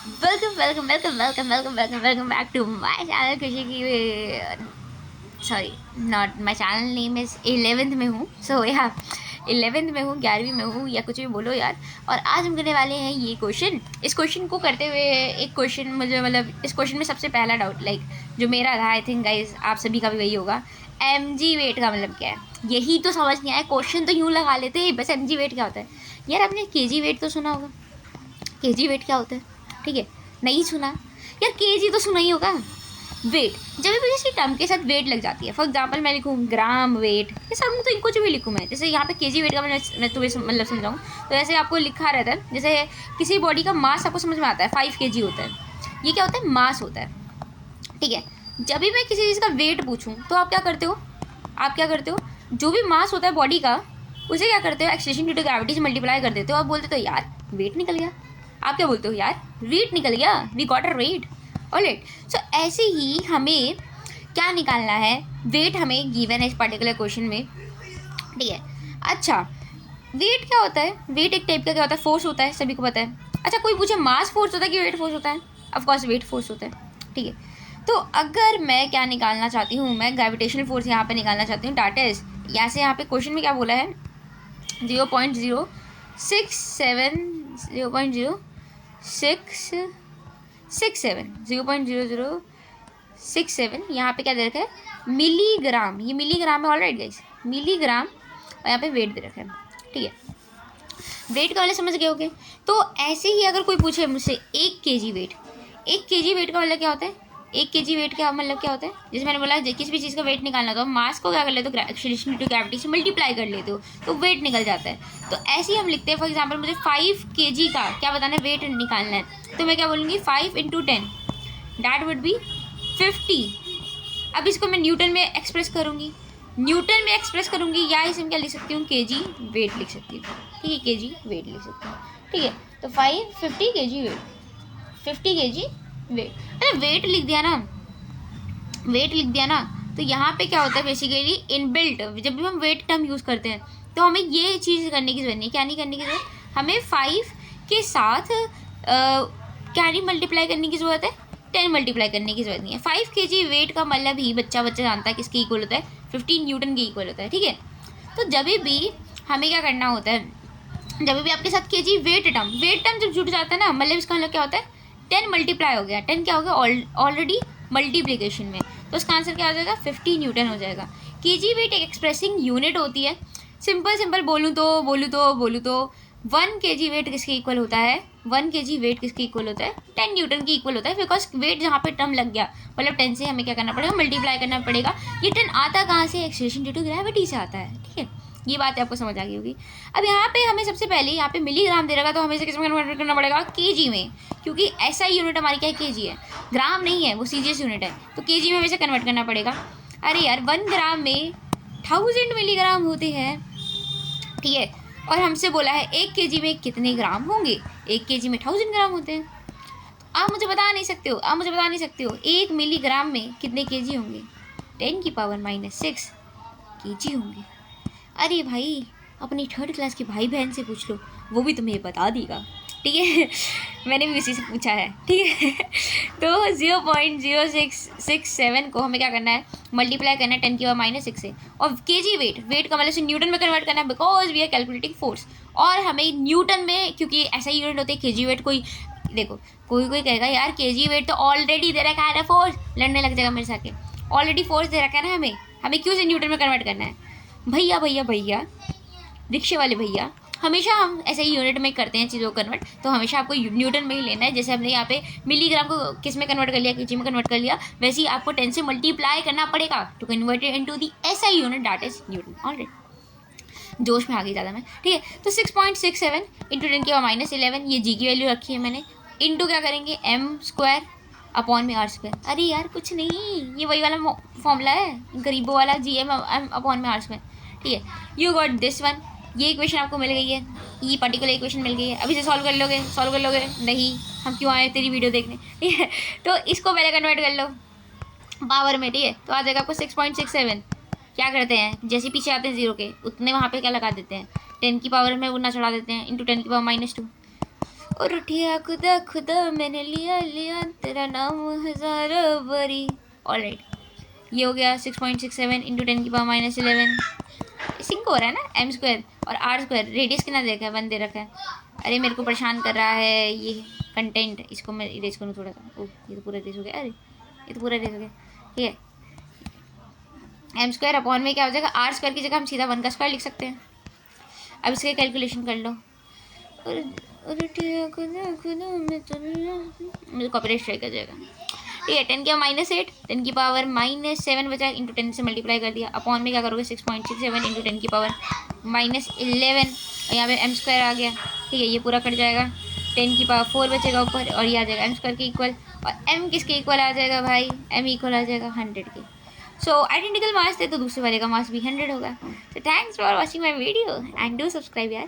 Welcome back to my channel खुशी की। Sorry, not my channel name is 11th में हूँ। सो या 11th में हूँ, 11वीं में हूँ, या कुछ भी बोलो यार। और आज हम करने वाले हैं ये क्वेश्चन। इस क्वेश्चन को करते हुए एक क्वेश्चन मुझे इस क्वेश्चन में सबसे पहला डाउट जो मेरा था, आई थिंक गाइज आप सभी का भी वही होगा, mg वेट का मतलब क्या है। यही तो समझ नहीं आया। क्वेश्चन तो यूँ लगा लेते हैं बस, mg वेट क्या होता है। यार आपने kg वेट तो सुना होगा, kg वेट क्या होता है, ठीक है। नहीं सुना यार, kg तो सुना ही होगा। वेट, जब भी किसी टर्म के साथ वेट लग जाती है, फॉर एग्जांपल मैं लिखूँ ग्राम वेट, ये सब तो कुछ भी लिखूँ मैं। जैसे यहाँ पे केजी वेट का मैं तुम्हें समझाऊँ तो ऐसे आपको लिखा रहता है, जैसे किसी बॉडी का मास आपको समझ में आता है 5 kg होता है। ये क्या होता है, मास होता है, ठीक है। जब भी मैं किसी चीज़ का वेट पूछूँ तो आप क्या करते हो, जो भी मास होता है बॉडी का, उसे क्या करते हो, एक्सेलरेशन ड्यू टू ग्रेविटी से मल्टीप्लाई कर देते हो। आप बोलते हो यार वेट निकल गया। आप क्या बोलते हो, यार वेट निकल गया, we got a weight. Alright, so ऐसे ही हमें क्या निकालना है, वेट हमें गिवन है इस पर्टिकुलर क्वेश्चन में, ठीक है। अच्छा, वेट क्या होता है, वेट एक टाइप का क्या होता है, फोर्स होता है, सभी को पता है। अच्छा, कोई पूछे मास फोर्स होता है कि वेट फोर्स होता है, ऑफकोर्स वेट फोर्स होता है, ठीक है। तो अगर मैं क्या निकालना चाहती हूँ, मैं ग्रेविटेशनल फोर्स यहाँ पे निकालना चाहती हूँ, दैट इज, यहाँ यहाँ पे क्वेश्चन में क्या बोला है, 0.067 यहाँ पे क्या दे रखा है, मिलीग्राम। ये मिलीग्राम है, ऑलराइट गाइस, मिलीग्राम। और यहाँ पे वेट दे रखा है, ठीक है। वेट का वाले समझ गए होगे। तो ऐसे ही अगर कोई पूछे मुझसे 1 kg वेट, 1 kg वेट का मतलब क्या होता है, 1 kg वेट का मतलब क्या होता है, जैसे मैंने बोला किसी भी चीज़ का वेट निकालना तो मास को क्या कर लेते हो, एक्सेलरेशन ड्यू टू ग्रेविटी से मल्टीप्लाई कर लेते हो तो वेट निकल जाता है। तो ऐसे ही हम लिखते हैं, फॉर एग्जाम्पल मुझे 5 kg का क्या बताना है, वेट निकालना है, तो मैं क्या बोलूँगी, 5 × 10, दैट वुड बी 50। अब इसको मैं न्यूटन में एक्सप्रेस करूँगी, या इसे मैं क्या लिख सकती हूँ, kg वेट लिख सकती हूँ, ठीक है, kg वेट लिख सकती हूँ, ठीक है। तो 50 kg वेट, 50 kg वेट। अरे वेट लिख दिया ना, तो यहाँ पे क्या होता है बेसिकली इनबिल्ट, जब भी हम वेट टर्म यूज़ करते हैं तो हमें ये चीज़ करने की जरूरत नहीं, क्या नहीं करने की जरूरत, हमें 5 के साथ क्या नहीं मल्टीप्लाई करने की ज़रूरत है, 10 मल्टीप्लाई करने की जरूरत नहीं है। 5 kg वेट का मतलब ही बच्चा जानता है किसके इक्वल होता है, 15 न्यूटन के इक्वल होता है, ठीक है। तो जब भी हमें क्या करना होता है, जब भी आपके साथ kg वेट टर्म जब जुड़ जाता है ना, मतलब इसका मतलब क्या होता है, 10 मल्टीप्लाई हो गया, 10 क्या हो गया, ऑलरेडी मल्टीप्लीकेशन में, तो उसका आंसर क्या हो जाएगा, 50 न्यूटन हो जाएगा। kg वेट एक एक्सप्रेसिंग यूनिट होती है। सिंपल बोलूँ तो 1 kg वेट किसके इक्वल होता है, 1 kg वेट किसके इक्वल होता है, 10 न्यूटन की इक्वल होता है, बिकॉज वेट जहाँ पे टर्म लग गया, मतलब 10 से हमें क्या करना पड़ेगा, मल्टीप्लाई करना पड़ेगा। ये 10 आता कहाँ से, एक्सेलरेशन ड्यू टू ग्रेविटी से आता है, ठीक है। ये बात आपको समझ आ गई होगी। अब यहाँ पे हमें सबसे पहले यहाँ पे मिलीग्राम दे रखा, तो हमें इसे किस में कन्वर्ट करना पड़ेगा, kg में, क्योंकि ऐसा यूनिट हमारी क्या है, kg है, ग्राम नहीं है, वो सीजीएस यूनिट है, तो kg में हमें इसे कन्वर्ट करना पड़ेगा। अरे यार 1 ग्राम में 1000 मिलीग्राम होते हैं, ठीक है। और हमसे बोला है 1 kg में कितने ग्राम होंगे, 1 kg में 1000 ग्राम होते हैं। आप मुझे बता नहीं सकते हो 1 मिलीग्राम में कितने kg होंगे, 10⁻⁻6 kg होंगे। अरे भाई अपनी 3rd क्लास के भाई बहन से पूछ लो, वो भी तुम्हें बता देगा, ठीक है। मैंने भी उसी से पूछा है, ठीक है। तो 0.0667 को हमें क्या करना है, मल्टीप्लाई करना है 10⁻⁻6 से, और kg वेट का मतलब से न्यूटन में कन्वर्ट करना है, because we are calculating force. और हमें न्यूटन में, क्योंकि ऐसा ही यूनिट होते हैं kg वेट, कोई देखो कोई कहेगा यार kg वेट तो ऑलरेडी दे रखा है ना, फोर्स लड़ने लग जाएगा मेरे साथ, ऑलरेडी फोर्स दे रखा है ना, हमें क्यों से न्यूटन में कन्वर्ट करना है। भैया रिक्शे वाले भैया, हमेशा हम ऐसे ही यूनिट में करते हैं चीज़ों को कन्वर्ट, तो हमेशा आपको न्यूटन में ही लेना है। जैसे हमने यहाँ पे मिलीग्राम को किस में कन्वर्ट कर लिया, kg में कन्वर्ट कर लिया, वैसे ही आपको 10 से मल्टीप्लाई करना पड़ेगा to convert it into the ऐसा unit, that is newton. Alright, जोश में आ गई ज़्यादा मैं, ठीक है। तो 6.67 इंटू 10⁻11, ये जी की वैल्यू रखी है मैंने, इंटू क्या करेंगे, m² अपॉन में r²। अरे यार कुछ नहीं, ये वही वाला फॉर्मूला है, गरीबों वाला, gm अपॉन में r², ठीक है। यू गॉट दिस वन, ये इक्वेशन आपको मिल गई है, ये पर्टिकुलर इक्वेशन मिल गई है। अभी से सॉल्व कर लोगे नहीं, हम क्यों आए तेरी वीडियो देखने, ठीक है। तो इसको पहले कन्वर्ट कर लो पावर में, ठीक है। तो आ जाएगा आपको 6.67। क्या करते हैं, जैसे पीछे आते हैं 0 के, उतने वहाँ पे क्या लगा देते हैं, 10 की पावर में उतना चढ़ा देते हैं, इंटू 10⁻²। और उठिया खुदा खुदा मैंने लिया लिया तेरा नाम हज़ारों बरी। ऑलराइट, ये हो गया 6.67 इंटू 10 की पावर -11। सिंक हो रहा है ना, एम स्क्वायर और आर स्क्वायर। रेडियस कितना देखा है, 1 दे रखा है। अरे मेरे को परेशान कर रहा है ये कंटेंट, इसको मैं इरेज करूँ थोड़ा सा। ओह ये तो पूरा इरेज हो गया, अरे ये तो पूरा इरेज हो गया। ठीक है, एम स्क्वायर अपॉन में क्या हो जाएगा, आर स्क्वायर की जगह हम सीधा 1 का स्क्वायर लिख सकते हैं। अब इसके कैलकुलेशन कर लो। और मुझे कॉपीराइट स्ट्राइक आ जाएगा। ठीक है, 10 की -8, 10 की पावर -7 बचा, इंटू 10 से मल्टीप्लाई कर दिया। अपॉन में क्या करोगे, 6.67 इंटू 10 की पावर -11। और यहाँ पे एम स्क्वायर आ गया। ठीक है, ये पूरा कट जाएगा, 10 की पावर 4 बचेगा ऊपर, और ये आ जाएगा एम स्क्वायर के इक्वल। और एम किसके इक्वल आ जाएगा भाई, एम इक्वल आ जाएगा 100 के। सो आइडेंटिकल मास थे तो दूसरे वाले का मास भी 100 होगा। So thanks for watching my video and do subscribe यार।